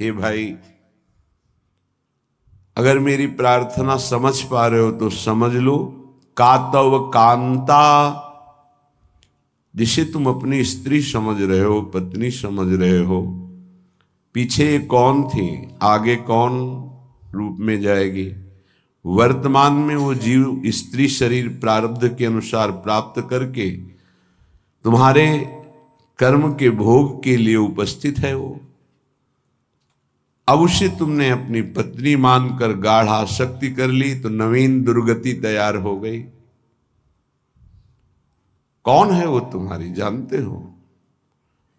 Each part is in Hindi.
हे भाई, अगर मेरी प्रार्थना समझ पा रहे हो तो समझ लो, कातव कांता, जिसे तुम अपनी स्त्री समझ रहे हो, पत्नी समझ रहे हो, पीछे कौन थी, आगे कौन रूप में जाएगी। वर्तमान में वो जीव स्त्री शरीर प्रारब्ध के अनुसार प्राप्त करके तुम्हारे कर्म के भोग के लिए उपस्थित है। वो अब उसे तुमने अपनी पत्नी मानकर गाढ़ आसक्ति कर ली तो नवीन दुर्गति तैयार हो गई। कौन है वो तुम्हारी, जानते हो?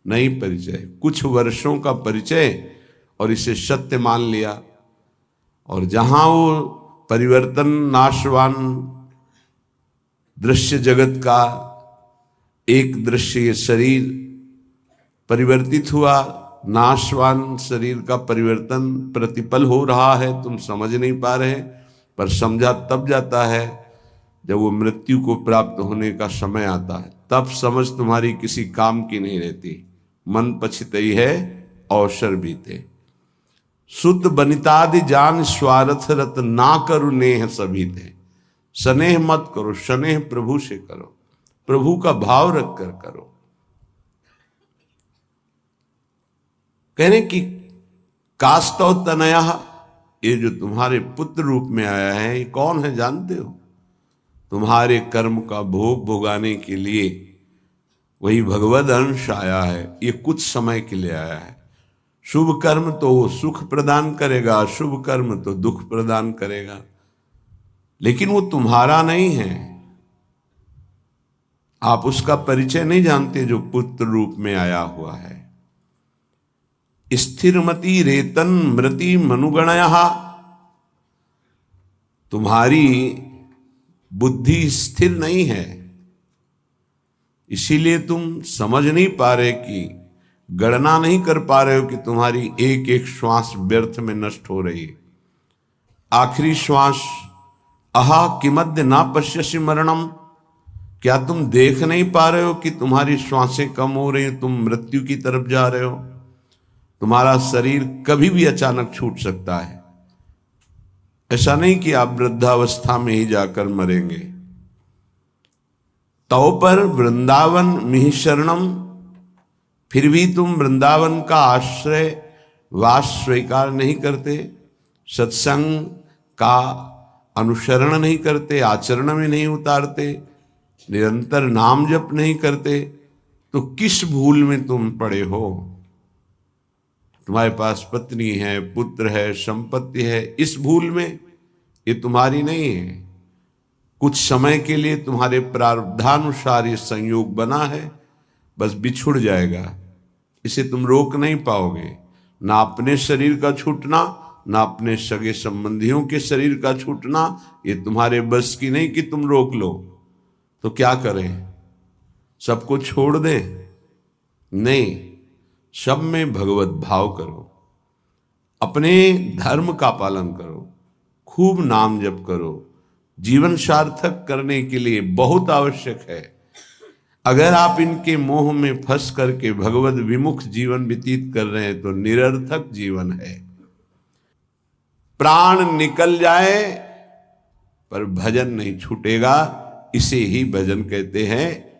नहीं परिचय, कुछ वर्षों का परिचय और इसे सत्य मान लिया। और जहां वो परिवर्तन नाशवान दृश्य जगत का एक दृश्य, ये शरीर परिवर्तित हुआ, नाशवान शरीर का परिवर्तन प्रतिपल हो रहा है, तुम समझ नहीं पा रहे, पर समझा तब जाता है जब वो मृत्यु को प्राप्त होने का समय आता है। तब समझ तुम्हारी किसी काम की नहीं रहती। मन पछितई है अवसर बीते। सुत बनितादि जान स्वार्थ रत, ना करो नेह सभी थे। स्नेह मत करो, स्नेह प्रभु से करो, प्रभु का भाव रख कर करो। कहने की कास्तव तनया, ये जो तुम्हारे पुत्र रूप में आया है, ये कौन है जानते हो? तुम्हारे कर्म का भोग भोगाने के लिए वही भगवद अंश आया है। ये कुछ समय के लिए आया है। शुभ कर्म तो वो सुख प्रदान करेगा, अशुभ कर्म तो दुख प्रदान करेगा, लेकिन वो तुम्हारा नहीं है। आप उसका परिचय नहीं जानते जो पुत्र रूप में आया हुआ है। स्थिरमति रेतन मृति मनुगणया, तुम्हारी बुद्धि स्थिर नहीं है, इसीलिए तुम समझ नहीं पा रहे कि, गणना नहीं कर पा रहे हो कि तुम्हारी एक एक श्वास व्यर्थ में नष्ट हो रही है। आखिरी श्वास, अहा किमद्य ना पश्यसि मरणम, क्या तुम देख नहीं पा रहे हो कि तुम्हारी श्वासें कम हो रही हैं, तुम मृत्यु की तरफ जा रहे हो। तुम्हारा शरीर कभी भी अचानक छूट सकता है। ऐसा नहीं कि आप वृद्धावस्था में ही जाकर मरेंगे। तो पर वृंदावन मिहि शरणम, फिर भी तुम वृंदावन का आश्रय वास स्वीकार नहीं करते, सत्संग का अनुसरण नहीं करते, आचरण में नहीं उतारते, निरंतर नाम जप नहीं करते, तो किस भूल में तुम पड़े हो? तुम्हारे पास पत्नी है, पुत्र है, संपत्ति है, इस भूल में, ये तुम्हारी नहीं है। कुछ समय के लिए तुम्हारे प्रारब्धानुसार ये संयोग बना है, बस बिछुड़ जाएगा, इसे तुम रोक नहीं पाओगे। ना अपने शरीर का छूटना, ना अपने सगे संबंधियों के शरीर का छूटना, ये तुम्हारे बस की नहीं कि तुम रोक लो। तो क्या करें, सबको छोड़ दें? नहीं, सब में भगवत भाव करो, अपने धर्म का पालन करो, खूब नाम जप करो। जीवन सार्थक करने के लिए बहुत आवश्यक है। अगर आप इनके मोह में फंस करके भगवत विमुख जीवन व्यतीत कर रहे हैं तो निरर्थक जीवन है। प्राण निकल जाए पर भजन नहीं छूटेगा, इसे ही भजन कहते हैं।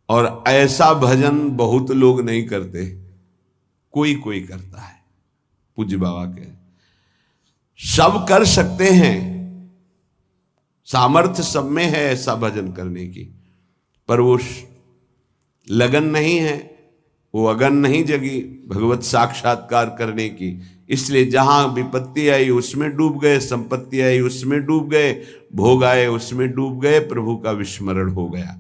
और ऐसा भजन बहुत लोग नहीं करते, कोई कोई करता है। पूज्य बाबा के सब कर सकते हैं, सामर्थ्य सब में है ऐसा भजन करने की, पर वो लगन नहीं है, वो अगन नहीं जगी भगवत साक्षात्कार करने की। इसलिए जहां विपत्ति आई उसमें डूब गए, संपत्ति आई उसमें डूब गए, भोग आए उसमें डूब गए, प्रभु का विस्मरण हो गया।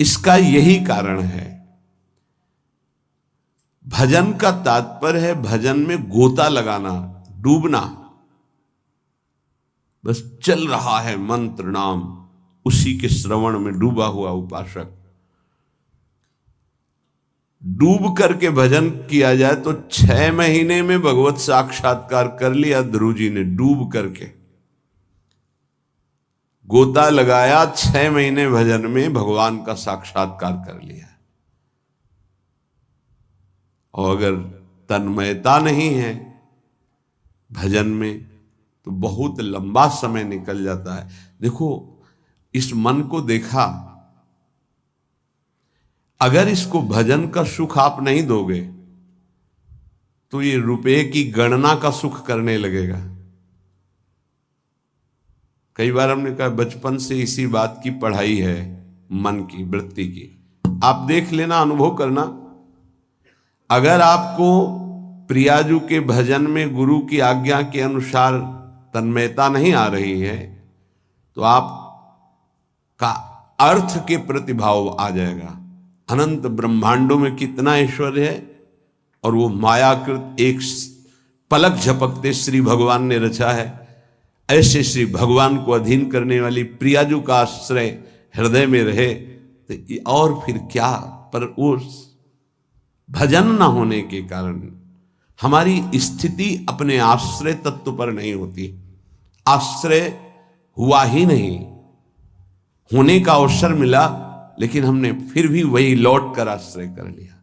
इसका यही कारण है। भजन का तात्पर्य है भजन में गोता लगाना, डूबना। बस चल रहा है मंत्र नाम, उसी के श्रवण में डूबा हुआ उपासक। डूब करके भजन किया जाए तो 6 महीने में भगवत साक्षात्कार कर लिया ध्रुव जी ने। डूब करके गोता लगाया, 6 महीने भजन में भगवान का साक्षात्कार कर लिया। और अगर तन्मयता नहीं है भजन में, तो बहुत लंबा समय निकल जाता है। देखो, इस मन को देखा, अगर इसको भजन का सुख आप नहीं दोगे तो ये रुपए की गणना का सुख करने लगेगा। कई बार हमने कहा बचपन से इसी बात की पढ़ाई है, मन की वृत्ति की। आप देख लेना, अनुभव करना। अगर आपको प्रियाजू के भजन में गुरु की आज्ञा के अनुसार तन्मयता नहीं आ रही है तो आपका अर्थ के प्रति भाव आ जाएगा। अनंत ब्रह्मांडों में कितना ऐश्वर्य है और वो मायाकृत एक पलक झपकते श्री भगवान ने रचा है। ऐसे श्री भगवान को अधीन करने वाली प्रियाजू का आश्रय हृदय में रहे तो और फिर क्या। पर उस भजन न होने के कारण हमारी स्थिति अपने आश्रय तत्व पर नहीं होती। आश्रय हुआ ही नहीं, होने का अवसर मिला लेकिन हमने फिर भी वही लौट कर आश्रय कर लिया,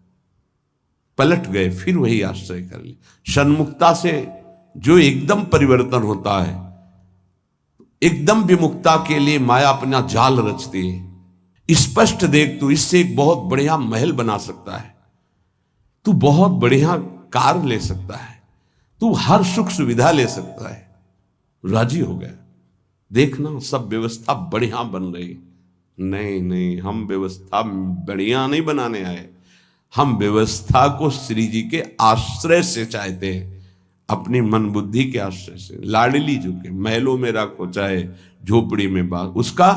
पलट गए, फिर वही आश्रय कर लिया। सन्मुक्ता से जो एकदम परिवर्तन होता है, एकदम विमुक्ता के लिए माया अपना जाल रचती है। स्पष्ट देख, तू इससे एक बहुत बढ़िया महल बना सकता है, तू बहुत बढ़िया कार ले सकता है, तू हर सुख सुविधा ले सकता है। राजी हो गया। देखना सब व्यवस्था बढ़िया बन रही। नहीं नहीं, हम व्यवस्था बढ़िया नहीं बनाने आए, हम व्यवस्था को श्री जी के आश्रय से चाहते हैं, अपनी मन बुद्धि के आश्रय से। लाडली झुके महलों में रखो चाहे झोपड़ी में बाग, उसका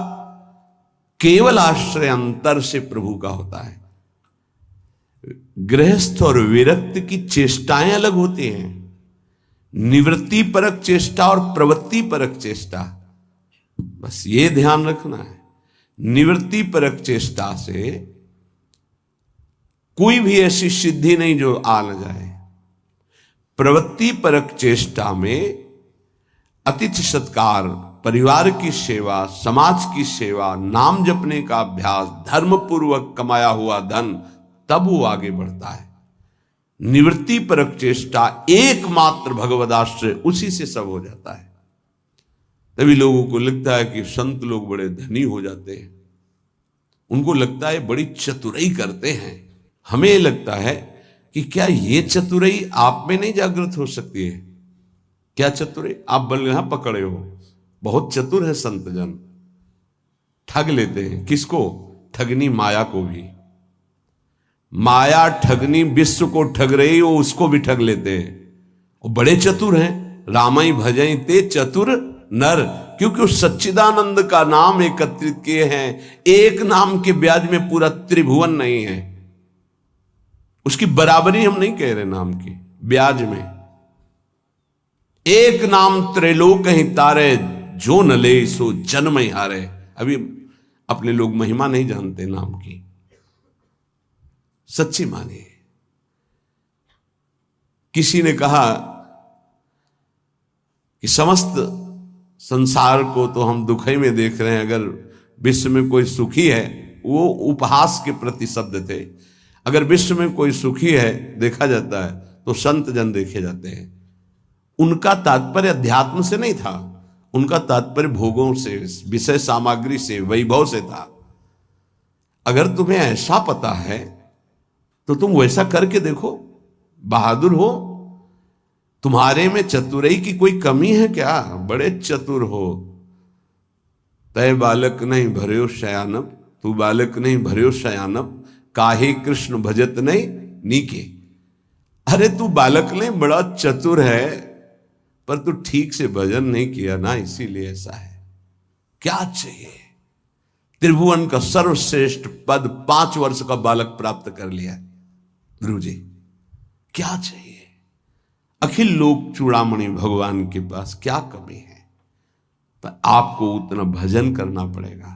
केवल आश्रय अंतर से प्रभु का होता है। गृहस्थ और विरक्त की चेष्टाएं अलग होती हैं, निवृत्ति परक चेष्टा और प्रवृत्ति परक चेष्टा, बस ये ध्यान रखना है। निवृत्ति परक चेष्टा से कोई भी ऐसी सिद्धि नहीं जो आ न जाए। प्रवृत्ति परक चेष्टा में अतिथि सत्कार, परिवार की सेवा, समाज की सेवा, नाम जपने का अभ्यास, धर्म पूर्वक कमाया हुआ धन, तब वो आगे बढ़ता है। निवृत्ति परक चेष्टा एकमात्र भगवदाश्रय, उसी से सब हो जाता है। तभी लोगों को लगता है कि संत लोग बड़े धनी हो जाते हैं, उनको लगता है बड़ी चतुराई करते हैं। हमें लगता है कि क्या ये चतुराई आप में नहीं जागृत हो सकती है? क्या चतुराई? आप बल यहां पकड़े हो, बहुत चतुर है संत जन, ठग लेते हैं। किसको? ठगनी माया को भी। माया ठगनी विश्व को ठग रही, वो उसको भी ठग लेते हैं। वो बड़े चतुर हैं। रामई भजई ते चतुर नर, क्योंकि उस सच्चिदानंद का नाम एकत्रित किए हैं। एक नाम के ब्याज में पूरा त्रिभुवन नहीं है, उसकी बराबरी हम नहीं कह रहे नाम की, ब्याज में। एक नाम त्रैलोक ही तारे, जो न ले सो जन्म ही हारे। अभी अपने लोग महिमा नहीं जानते नाम की, सच्ची माने। किसी ने कहा कि समस्त संसार को तो हम दुखी में देख रहे हैं, अगर विश्व में कोई सुखी है, वो उपहास के प्रति शब्द थे। अगर विश्व में कोई सुखी है देखा जाता है तो संत जन देखे जाते हैं। उनका तात्पर्य अध्यात्म से नहीं था, उनका तात्पर्य भोगों से, विषय सामग्री से, वैभव से था। अगर तुम्हें ऐसा पता है तो तुम वैसा करके देखो, बहादुर हो। तुम्हारे में चतुराई की कोई कमी है क्या? बड़े चतुर हो। तय बालक नहीं भर्यो शयानब, तू बालक नहीं भर्यो शयानब, काहे कृष्ण भजत नहीं नीके। अरे तू बालक नहीं, बड़ा चतुर है, पर तू ठीक से भजन नहीं किया ना, इसीलिए ऐसा है। क्या चाहिए? त्रिभुवन का सर्वश्रेष्ठ पद 5 वर्ष का बालक प्राप्त कर लिया गुरु जी, क्या चाहिए? अखिल लोक चूड़ामणि भगवान के पास क्या कमी है? पर आपको उतना भजन करना पड़ेगा,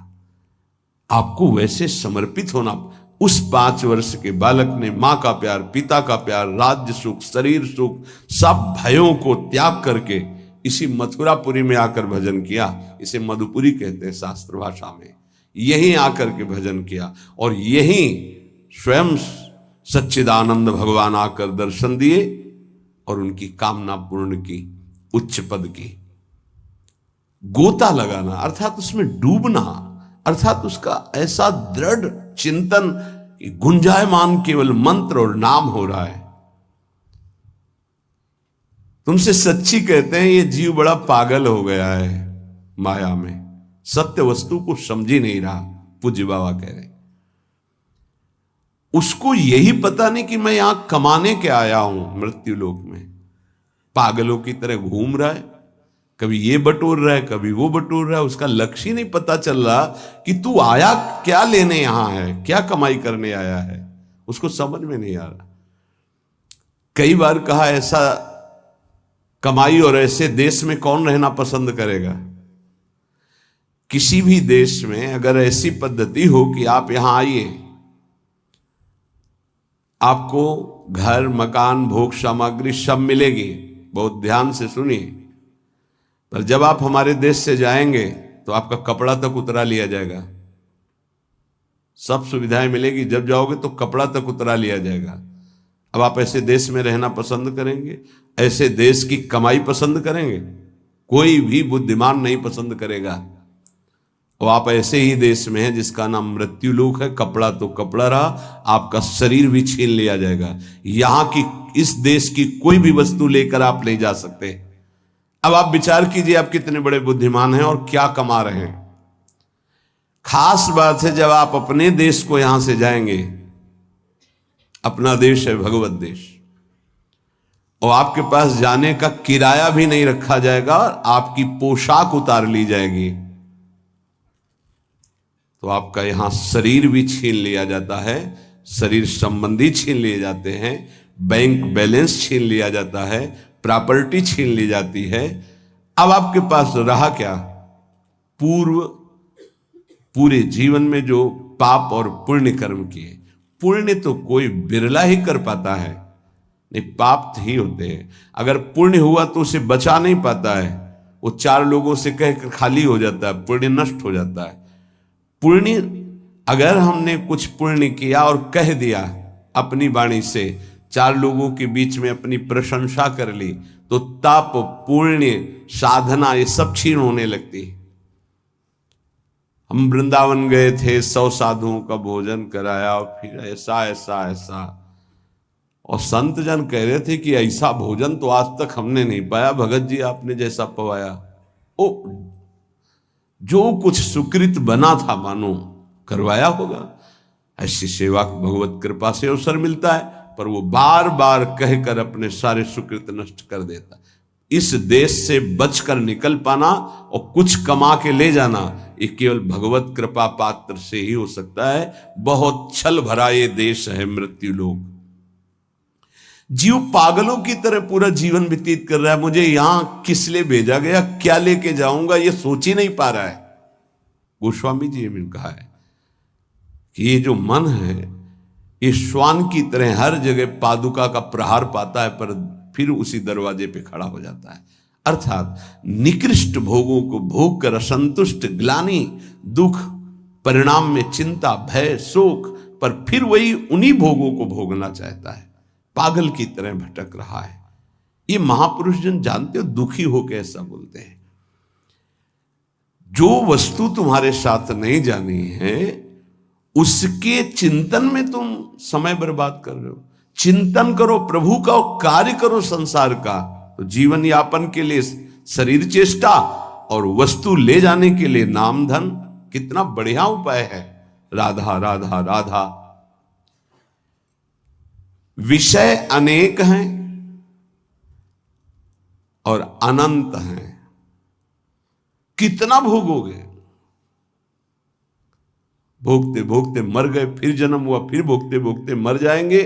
आपको वैसे समर्पित होना। उस 5 वर्ष के बालक ने मां का प्यार, पिता का प्यार, राज्य सुख, शरीर सुख, सब भयों को त्याग करके इसी मथुरापुरी में आकर भजन किया। इसे मधुपुरी कहते हैं शास्त्र भाषा में। यहीं आकर के भजन किया और यहीं स्वयं सच्चिदानंद भगवान आकर दर्शन दिए और उनकी कामना पूर्ण की, उच्च पद की। गोता लगाना अर्थात उसमें डूबना, अर्थात उसका ऐसा दृढ़ चिंतन, गुंजायमान केवल मंत्र और नाम हो रहा है। तुमसे सच्ची कहते हैं ये जीव बड़ा पागल हो गया है माया में, सत्य वस्तु को समझ ही नहीं रहा। पूज्य बाबा कह रहे उसको यही पता नहीं कि मैं यहां कमाने के आया हूं मृत्यु लोक में। पागलों की तरह घूम रहा है, कभी ये बटोर रहा है कभी वो बटोर रहा है, उसका लक्ष्य ही नहीं पता चल रहा कि तू आया क्या लेने यहां है, क्या कमाई करने आया है, उसको समझ में नहीं आ रहा। कई बार कहा ऐसा कमाई और ऐसे देश में कौन रहना पसंद करेगा। किसी भी देश में अगर ऐसी पद्धति हो कि आप यहां आइए, आपको घर मकान भोग सामग्री सब मिलेगी, बहुत ध्यान से सुनिए, पर जब आप हमारे देश से जाएंगे तो आपका कपड़ा तक उतरा लिया जाएगा। सब सुविधाएं मिलेगी, जब जाओगे तो कपड़ा तक उतरा लिया जाएगा। अब आप ऐसे देश में रहना पसंद करेंगे, ऐसे देश की कमाई पसंद करेंगे? कोई भी बुद्धिमान नहीं पसंद करेगा। और आप ऐसे ही देश में हैं जिसका नाम मृत्यु लोक है। कपड़ा तो कपड़ा रहा, आपका शरीर भी छीन लिया जाएगा। यहां की इस देश की कोई भी वस्तु लेकर आप नहीं जा सकते। अब आप विचार कीजिए आप कितने बड़े बुद्धिमान हैं और क्या कमा रहे हैं। खास बात है जब आप अपने देश को यहां से जाएंगे, अपना देश है भगवत देश, और आपके पास जाने का किराया भी नहीं रखा जाएगा और आपकी पोशाक उतार ली जाएगी, तो आपका यहां शरीर भी छीन लिया जाता है, शरीर संबंधी छीन लिए जाते हैं, बैंक बैलेंस छीन लिया जाता है, प्रॉपर्टी छीन ली जाती है। अब आपके पास रहा क्या? पूरे जीवन में जो पाप और पुण्य कर्म किए, पुण्य तो कोई बिरला ही कर पाता है, नहीं पाप ही होते हैं। अगर पुण्य हुआ तो उसे बचा नहीं पाता है, वो चार लोगों से कहकर खाली हो जाता है, पुण्य नष्ट हो जाता है। पुण्य अगर हमने कुछ पुण्य किया और कह दिया अपनी वाणी से, चार लोगों के बीच में अपनी प्रशंसा कर ली, तो तप पुण्य साधना ये सब क्षीण होने लगती है। हम वृंदावन गए थे, 100 साधुओं का भोजन कराया और फिर ऐसा ऐसा ऐसा, और संत जन कह रहे थे कि ऐसा भोजन तो आज तक हमने नहीं पाया भगत जी, आपने जैसा पवाया। ओ जो कुछ सुकृत बना था मानो करवाया होगा। ऐसी सेवा भगवत कृपा से अवसर मिलता है, पर वो बार बार कहकर अपने सारे सुकृत नष्ट कर देता। इस देश से बचकर निकल पाना और कुछ कमा के ले जाना, ये केवल भगवत कृपा पात्र से ही हो सकता है। बहुत छल भरा ये देश है मृत्यु लोक। जीव पागलों की तरह पूरा जीवन व्यतीत कर रहा है। मुझे यहां किस लिए भेजा गया, क्या लेके जाऊंगा, ये सोच ही नहीं पा रहा है। गोस्वामी जी ने कहा है कि ये जो मन है ये श्वान की तरह हर जगह पादुका का प्रहार पाता है, पर फिर उसी दरवाजे पे खड़ा हो जाता है। अर्थात निकृष्ट भोगों को भोग कर असंतुष्ट, ग्लानि, दुख, परिणाम में चिंता, भय, शोक, पर फिर वही उन्हीं भोगों को भोगना चाहता है। पागल की तरह भटक रहा है। ये महापुरुष जन जानते हो, दुखी होकर ऐसा बोलते हैं। जो वस्तु तुम्हारे साथ नहीं जानी है उसके चिंतन में तुम समय बर्बाद कर रहे हो। चिंतन करो प्रभु का, कार्य करो संसार का, तो जीवन यापन के लिए शरीर चेष्टा और वस्तु ले जाने के लिए नाम धन, कितना बढ़िया उपाय है। राधा राधा राधा। विषय अनेक हैं और अनंत हैं, कितना भोगोगे। भोगते भोगते मर गए, फिर जन्म हुआ, फिर भोगते भोगते मर जाएंगे,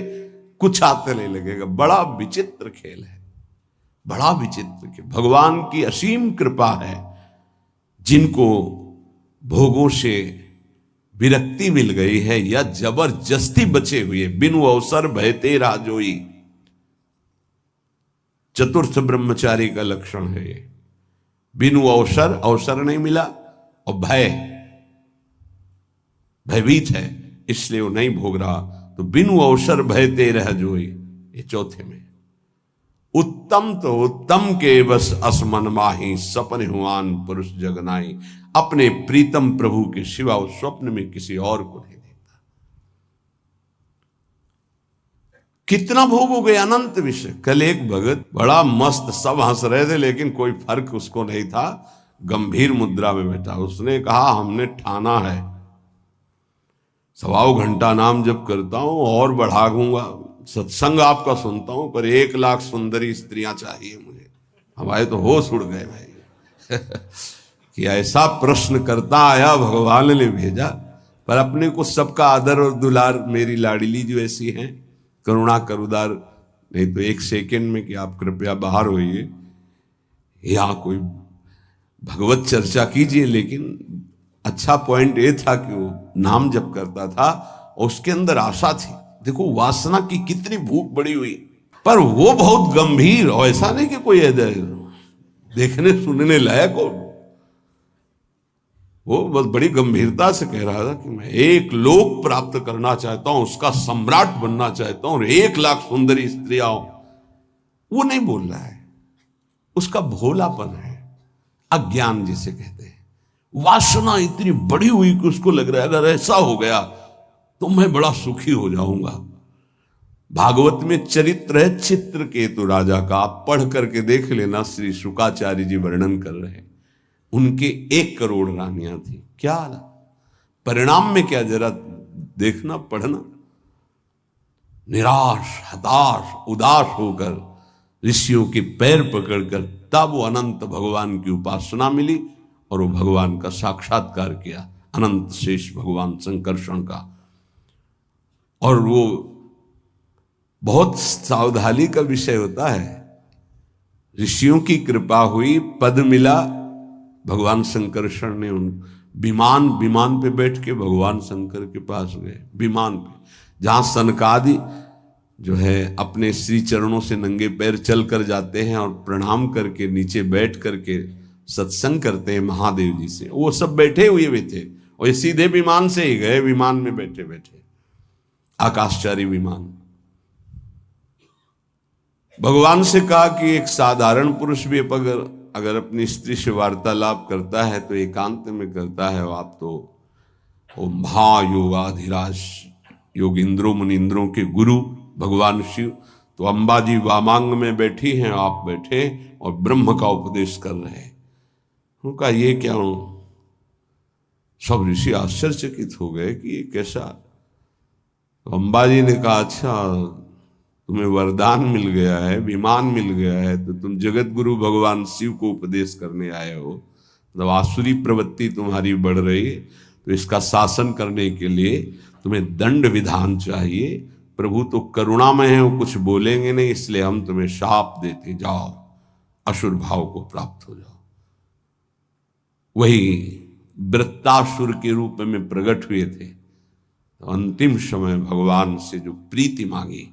कुछ आते नहीं लगेगा। बड़ा विचित्र खेल है, बड़ा विचित्र खेल। भगवान की असीम कृपा है, जिनको भोगों से विरक्ति मिल गई है या जबरदस्ती बचे हुए, बिनु अवसर भयते राजोई। चतुर्थ ब्रह्मचारी का लक्षण है ये। बिनु अवसर नहीं मिला, और भयभीत है इसलिए वो नहीं भोग रहा, तो बिनु अवसर भयते रह जोई, ये चौथे में। उत्तम तो उत्तम के बस असमन माही, सपन हुआन पुरुष जगनाई। अपने प्रीतम प्रभु के सिवा उस स्वप्न में किसी और को नहीं देखता। कितना भोगोगे अनंत विषय। कल एक भगत बड़ा मस्त, सब हंस रहे थे लेकिन कोई फर्क उसको नहीं था, गंभीर मुद्रा में बैठा। उसने कहा हमने ठाना है 1.25 घंटा नाम जप करता हूं और बढ़ा दूंगा, सत्संग आपका सुनता हूं, पर 1 लाख सुंदरी स्त्रियां चाहिए मुझे। हमारे तो होश उड़ गए भाई कि ऐसा प्रश्न करता आया, भगवान ने भेजा। पर अपने को सबका आदर और दुलार, मेरी लाडली जो ऐसी हैं, करुणा करुदार, नहीं तो 1 सेकेंड में कि आप कृपया बाहर होइए, यहाँ कोई भगवत चर्चा कीजिए। लेकिन अच्छा पॉइंट ये था कि वो नाम जप करता था और उसके अंदर आशा थी। देखो वासना की कितनी भूख बड़ी हुई, पर वो बहुत गंभीर, और ऐसा नहीं कि कोई देखने सुनने लायक हो। वो बहुत बड़ी गंभीरता से कह रहा था कि मैं 1 लोक प्राप्त करना चाहता हूं, उसका सम्राट बनना चाहता हूं और 1 लाख सुंदरी स्त्रियां हो। वो नहीं बोल रहा है, उसका भोलापन है, अज्ञान जिसे कहते हैं। वासना इतनी बड़ी हुई कि उसको लग रहा है अगर ऐसा हो गया तो मैं बड़ा सुखी हो जाऊंगा। भागवत में चरित्र है चित्रकेतु राजा का, आप पढ़ करके देख लेना, श्री शुकाचार्य जी वर्णन कर रहे हैं। उनके 1 करोड़ रानियां थी। क्या परिणाम में क्या जरा देखना, पढ़ना। निराश, हताश, उदास होकर ऋषियों के पैर पकड़कर तब वो अनंत भगवान की उपासना मिली और वो भगवान का साक्षात्कार किया, अनंत शेष भगवान संकर्षण का। और वो बहुत सावधानी का विषय होता है। ऋषियों की कृपा हुई, पद मिला, भगवान संकर्षण ने उन विमान पे बैठ के भगवान शंकर के पास गए। विमान पे जहां सनकादि जो है अपने श्री चरणों से नंगे पैर चल कर जाते हैं और प्रणाम करके नीचे बैठ करके सत्संग करते हैं महादेव जी से, वो सब बैठे हुए भी थे और ये सीधे विमान से ही गए। विमान में बैठे बैठे आकाशचारी विमान। भगवान से कहा कि एक साधारण पुरुष भी अगर अपनी स्त्री से वार्तालाप करता है तो एकांत में करता है, आप तो वो महायोगाधिराज योगिंद्रों मुनिंद्रों के गुरु भगवान शिव, तो अंबा जी वामांग में बैठी हैं, आप बैठे और ब्रह्म का उपदेश कर रहे हैं। उनका ये क्या हूं, सब ऋषि आश्चर्यचकित हो गए कि ये कैसा। तो अंबा जी ने कहा अच्छा तुम्हें वरदान मिल गया है, विमान मिल गया है, तो तुम जगत गुरु भगवान शिव को उपदेश करने आए हो, मतलब आसुरी प्रवृत्ति तुम्हारी बढ़ रही है, तो इसका शासन करने के लिए तुम्हें दंड विधान चाहिए। प्रभु तो करुणामय है, वो कुछ बोलेंगे नहीं, इसलिए हम तुम्हें शाप देते, जाओ असुर भाव को प्राप्त हो जाओ। वही वृत्तासुर के रूप में प्रकट हुए थे। तो अंतिम समय भगवान से जो प्रीति मांगी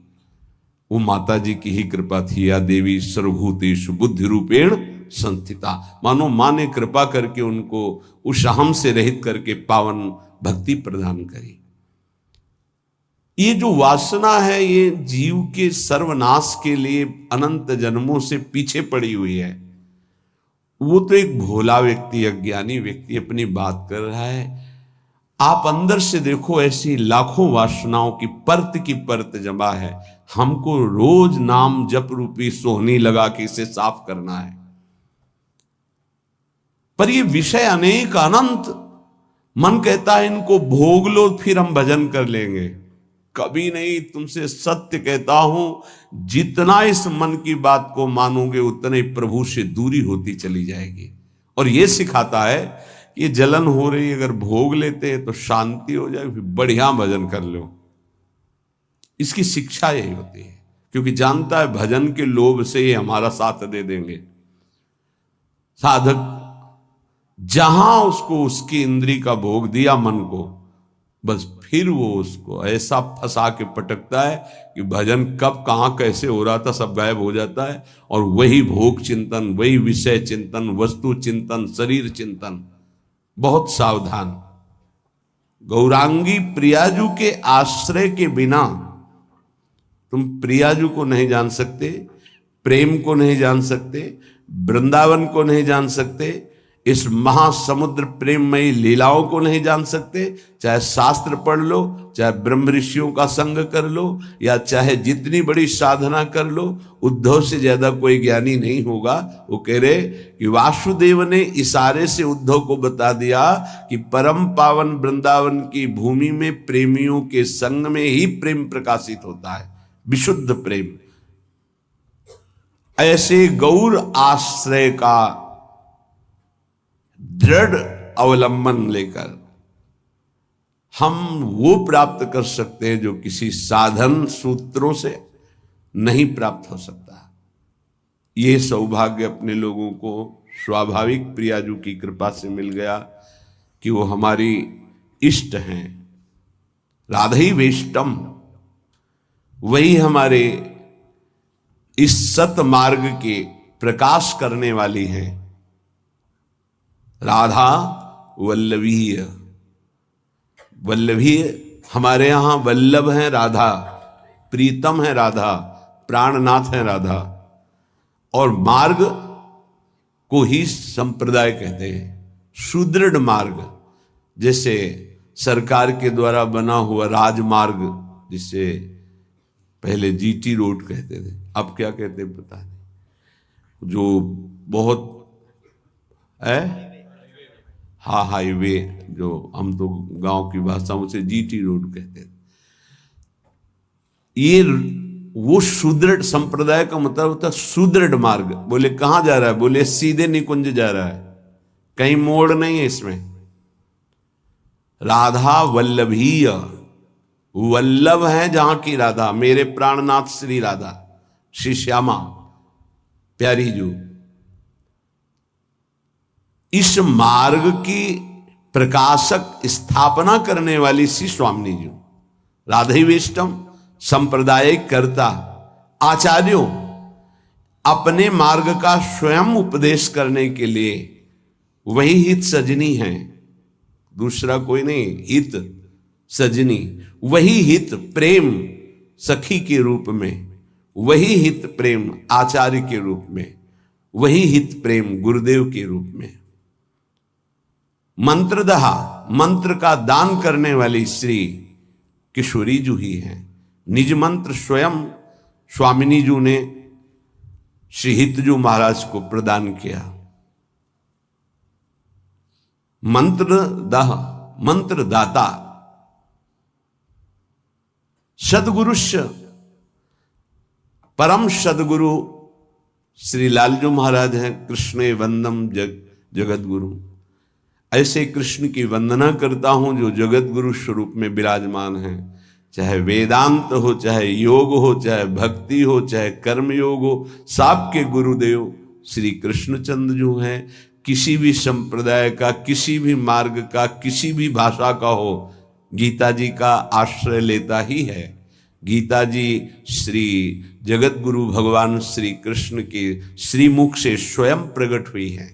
वो माता जी की ही कृपा थी। या देवी सर्वभूतेषु बुद्धि रूपेण संस्थिता, मानो मां ने कृपा करके उनको उस अहम से रहित करके पावन भक्ति प्रदान करी। ये जो वासना है ये जीव के सर्वनाश के लिए अनंत जन्मों से पीछे पड़ी हुई है। वो तो एक भोला व्यक्ति, अज्ञानी व्यक्ति अपनी बात कर रहा है। आप अंदर से देखो, ऐसी लाखों वासनाओं की परत जमा है। हमको रोज नाम जप रूपी सोहनी लगा के इसे साफ करना है। पर ये विषय अनेक अनंत, मन कहता है इनको भोग लो फिर हम भजन कर लेंगे। कभी नहीं, तुमसे सत्य कहता हूं, जितना इस मन की बात को मानोगे उतने ही प्रभु से दूरी होती चली जाएगी। और ये सिखाता है कि जलन हो रही, अगर भोग लेते हैं तो शांति हो जाए, फिर बढ़िया भजन कर लो। इसकी शिक्षा यही होती है, क्योंकि जानता है भजन के लोभ से ये हमारा साथ दे देंगे। साधक जहां उसको उसकी इंद्री का भोग दिया मन को, बस फिर वो उसको ऐसा फंसा के पटकता है कि भजन कब कहां कैसे हो रहा था सब गायब हो जाता है। और वही भोग चिंतन, वही विषय चिंतन, वस्तु चिंतन, शरीर चिंतन। बहुत सावधान। गौरांगी प्रियाजू के आश्रय के बिना तुम प्रियाजू को नहीं जान सकते, प्रेम को नहीं जान सकते, वृंदावन को नहीं जान सकते, इस महासमुद्र प्रेममयी लीलाओं को नहीं जान सकते, चाहे शास्त्र पढ़ लो, चाहे ब्रह्म ऋषियों का संग कर लो, या चाहे जितनी बड़ी साधना कर लो, उद्धव से ज्यादा कोई ज्ञानी नहीं होगा। वो कह रहे कि वासुदेव ने इशारे से उद्धव को बता दिया कि परम पावन वृंदावन की भूमि में प्रेमियों के संग में ही प्रेम प्रकाशित होता है, विशुद्ध प्रेम। ऐसे गौर आश्रय का दृढ़ अवलंबन लेकर हम वो प्राप्त कर सकते हैं जो किसी साधन सूत्रों से नहीं प्राप्त हो सकता। ये सौभाग्य अपने लोगों को स्वाभाविक प्रियाजू की कृपा से मिल गया कि वो हमारी इष्ट हैं, राधई वेष्टम, वही हमारे इस सत मार्ग के प्रकाश करने वाली हैं। राधा वल्लभीय, वल्लभीय हमारे यहां वल्लभ हैं राधा, प्रीतम है राधा, प्राणनाथ है राधा। और मार्ग को ही संप्रदाय कहते हैं, सुदृढ़ मार्ग, जैसे सरकार के द्वारा बना हुआ राजमार्ग, जिसे पहले जीटी रोड कहते थे, अब क्या कहते हैं पता नहीं, जो बहुत है हाँ हाईवे, जो हम तो गांव की भाषाओं से जीटी रोड कहते थे। ये वो सुदृढ़ संप्रदाय का मतलब होता है सुदृढ़ मार्ग। बोले कहां जा रहा है? बोले सीधे निकुंज जा रहा है, कहीं मोड़ नहीं है इसमें। राधा वल्लभीय, वल्लभ है जहां की राधा, मेरे प्राणनाथ श्री राधा, श्री श्यामा प्यारी जो। इस मार्ग की प्रकाशक स्थापना करने वाली श्री स्वामिनी जी, राधई वेष्टम, संप्रदायिक कर्ता, आचार्यों, अपने मार्ग का स्वयं उपदेश करने के लिए वही हित सजनी है, दूसरा कोई नहीं। हित सजनी, वही हित प्रेम सखी के रूप में, वही हित प्रेम आचार्य के रूप में, वही हित प्रेम गुरुदेव के रूप में। मंत्रदहा, मंत्र का दान करने वाली श्री किशोरी जू ही है। निज मंत्र स्वयं स्वामिनी जू ने श्री हितजू महाराज को प्रदान किया। मंत्रदह, मंत्रदाता, सदगुरुश्य, परम सदगुरु श्री लालजू महाराज हैं। कृष्णे वंदम जगत गुरु, ऐसे कृष्ण की वंदना करता हूं जो जगत गुरु स्वरूप में विराजमान हैं। चाहे वेदांत हो, चाहे योग हो, चाहे भक्ति हो, चाहे कर्म योग हो, सबके गुरुदेव श्री कृष्णचंद्र जो हैं। किसी भी संप्रदाय का, किसी भी मार्ग का, किसी भी भाषा का हो, गीता जी का आश्रय लेता ही है। गीता जी श्री जगत गुरु भगवान श्री कृष्ण के श्रीमुख से स्वयं प्रकट हुई है।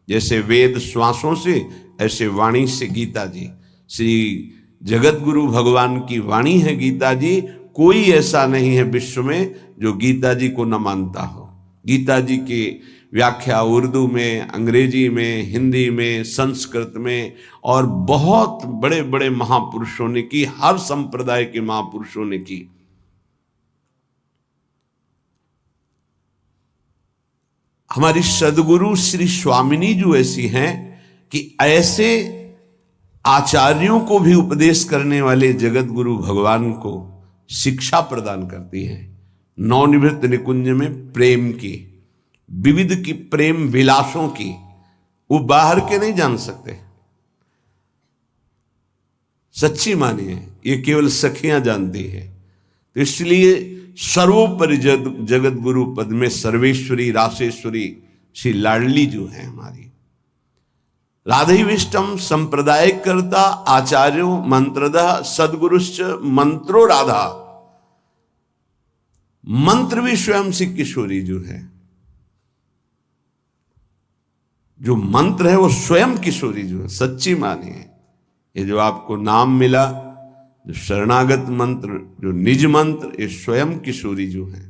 जैसे वेद श्वासों से, ऐसे वाणी से गीता जी, श्री जगत गुरु भगवान की वाणी है गीता जी। कोई ऐसा नहीं है विश्व में जो गीता जी को न मानता हो। गीता जी की व्याख्या उर्दू में, अंग्रेजी में, हिंदी में, संस्कृत में और बहुत बड़े बड़े महापुरुषों ने की, हर संप्रदाय के महापुरुषों ने की। हमारी सदगुरु श्री स्वामिनी जो ऐसी हैं कि ऐसे आचार्यों को भी उपदेश करने वाले जगत गुरु भगवान को शिक्षा प्रदान करती है। नवनिवृत्त निकुंज में प्रेम की, विविध की प्रेम विलासों की, वो बाहर के नहीं जान सकते। सच्ची मानिए, ये केवल सखियां जानती है। तो इसलिए सर्वोपरि जगत गुरु पद में सर्वेश्वरी रासेश्वरी श्री लाडली जो है हमारी। राधई विष्टम संप्रदायिक कर्ता, आचार्यो मंत्रदः, सदगुरुश्च मंत्रो राधा। मंत्र भी स्वयं श्री किशोरी जो है, जो मंत्र है वो स्वयं किशोरी जो है। सच्ची मानिए, ये जो आपको नाम मिला, जो शरणागत मंत्र, जो निज मंत्र, ये स्वयं किशोरी जो है।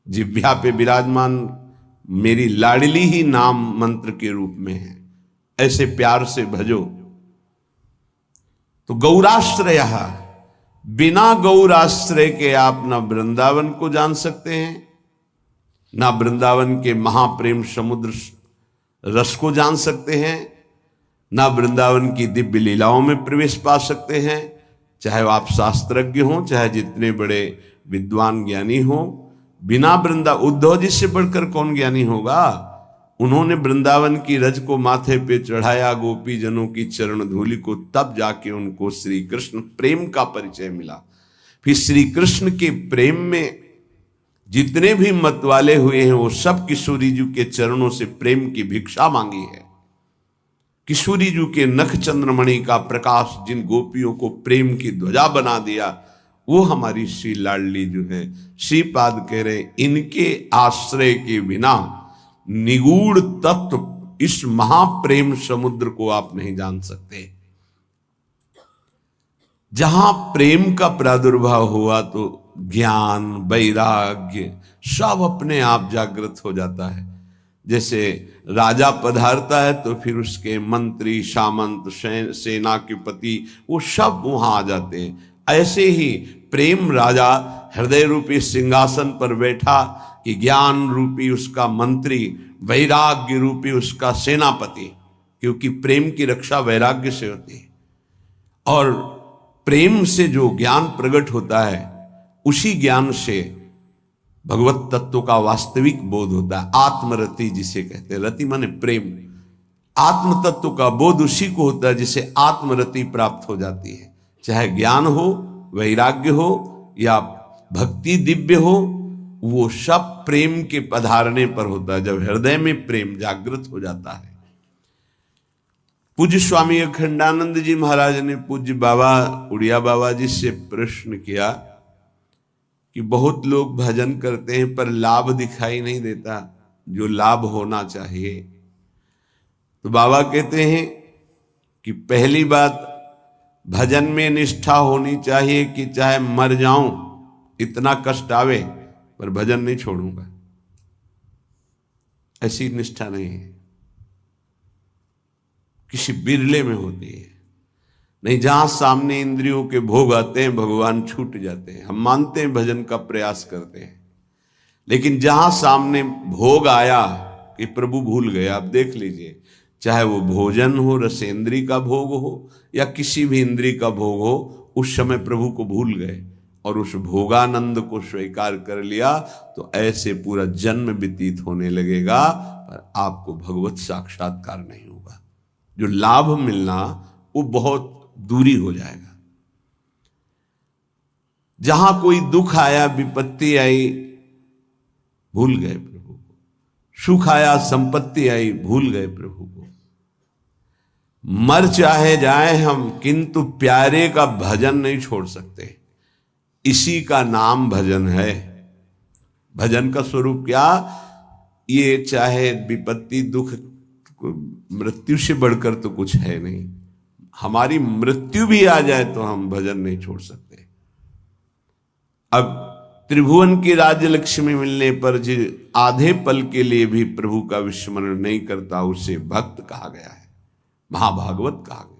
जिह्वा पे विराजमान मेरी लाडली ही नाम मंत्र के रूप में है, ऐसे प्यार से भजो। तो गौराश्रय, बिना गौराश्रय के आप ना वृंदावन को जान सकते हैं, ना वृंदावन के महाप्रेम समुद्र रस को जान सकते हैं, ना वृंदावन की दिव्य लीलाओं में प्रवेश पा सकते हैं। चाहे आप शास्त्रज्ञ हों, चाहे जितने बड़े विद्वान ज्ञानी हों, बिना उद्धव जी से बढ़कर कौन ज्ञानी होगा? उन्होंने वृंदावन की रज को माथे पे चढ़ाया, गोपी जनों की चरण धूलि को, तब जाके उनको श्री कृष्ण प्रेम का परिचय मिला। फिर श्री कृष्ण के प्रेम में जितने भी मत वाले हुए हैं वो सब किशोरी जी के चरणों से प्रेम की भिक्षा मांगी है। किशोरी जी के नख चंद्रमणि का प्रकाश जिन गोपियों को प्रेम की ध्वजा बना दिया, वो हमारी श्री लाडली जो है। श्रीपाद कह रहे इनके आश्रय के बिना निगूढ़ तत्व इस महाप्रेम समुद्र को आप नहीं जान सकते। जहां प्रेम का प्रादुर्भाव हुआ तो ज्ञान, वैराग्य सब अपने आप जागृत हो जाता है। जैसे राजा पधारता है तो फिर उसके मंत्री, सामंत, सेना के पति वो सब वहां आ जाते हैं। ऐसे ही प्रेम राजा हृदय रूपी सिंहासन पर बैठा कि ज्ञान रूपी उसका मंत्री, वैराग्य रूपी उसका सेनापति, क्योंकि प्रेम की रक्षा वैराग्य से होती है। और प्रेम से जो ज्ञान प्रकट होता है उसी ज्ञान से भगवत तत्व का वास्तविक बोध होता है। आत्मरति जिसे कहते हैं, रति माने प्रेम। आत्म तत्व का बोध उसी को होता है जिसे आत्मरति प्राप्त हो जाती है। चाहे ज्ञान हो, वैराग्य हो या भक्ति दिव्य हो, वो सब प्रेम के पधारने पर होता है, जब हृदय में प्रेम जागृत हो जाता है। पूज्य स्वामी अखंडानंद जी महाराज ने पूज्य बाबा उड़िया बाबा जी से प्रश्न किया कि बहुत लोग भजन करते हैं पर लाभ दिखाई नहीं देता जो लाभ होना चाहिए। तो बाबा कहते हैं कि पहली बात, भजन में निष्ठा होनी चाहिए कि चाहे मर जाऊं, इतना कष्ट आवे, पर भजन नहीं छोड़ूंगा, ऐसी निष्ठा नहीं है। किसी बिरले में होती है। नहीं, जहां सामने इंद्रियों के भोग आते हैं भगवान छूट जाते हैं। हम मानते हैं भजन का प्रयास करते हैं, लेकिन जहां सामने भोग आया कि प्रभु भूल गए। आप देख लीजिए, चाहे वो भोजन हो, रसेंद्री का भोग हो या किसी भी इंद्री का भोग हो, उस समय प्रभु को भूल गए और उस भोगानंद को स्वीकार कर लिया तो ऐसे पूरा जन्म व्यतीत होने लगेगा, पर आपको भगवत साक्षात्कार नहीं होगा। जो लाभ मिलना वो बहुत दूरी हो जाएगा। जहां कोई दुख आया, विपत्ति आई, भूल गए प्रभु को। सुख आया, संपत्ति आई, भूल गए प्रभु को। मर चाहे जाए हम, किंतु प्यारे का भजन नहीं छोड़ सकते। इसी का नाम भजन है। भजन का स्वरूप क्या? ये चाहे विपत्ति, दुख, मृत्यु से बढ़कर तो कुछ है नहीं। हमारी मृत्यु भी आ जाए तो हम भजन नहीं छोड़ सकते। अब त्रिभुवन की राज्य लक्ष्मी मिलने पर जो आधे पल के लिए भी प्रभु का विस्मरण नहीं करता, उसे भक्त कहा गया है, महाभागवत कहा गया।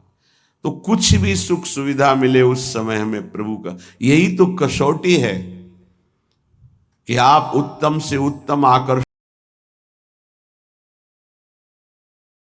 तो कुछ भी सुख सुविधा मिले उस समय हमें प्रभु का, यही तो कसौटी है कि आप उत्तम से उत्तम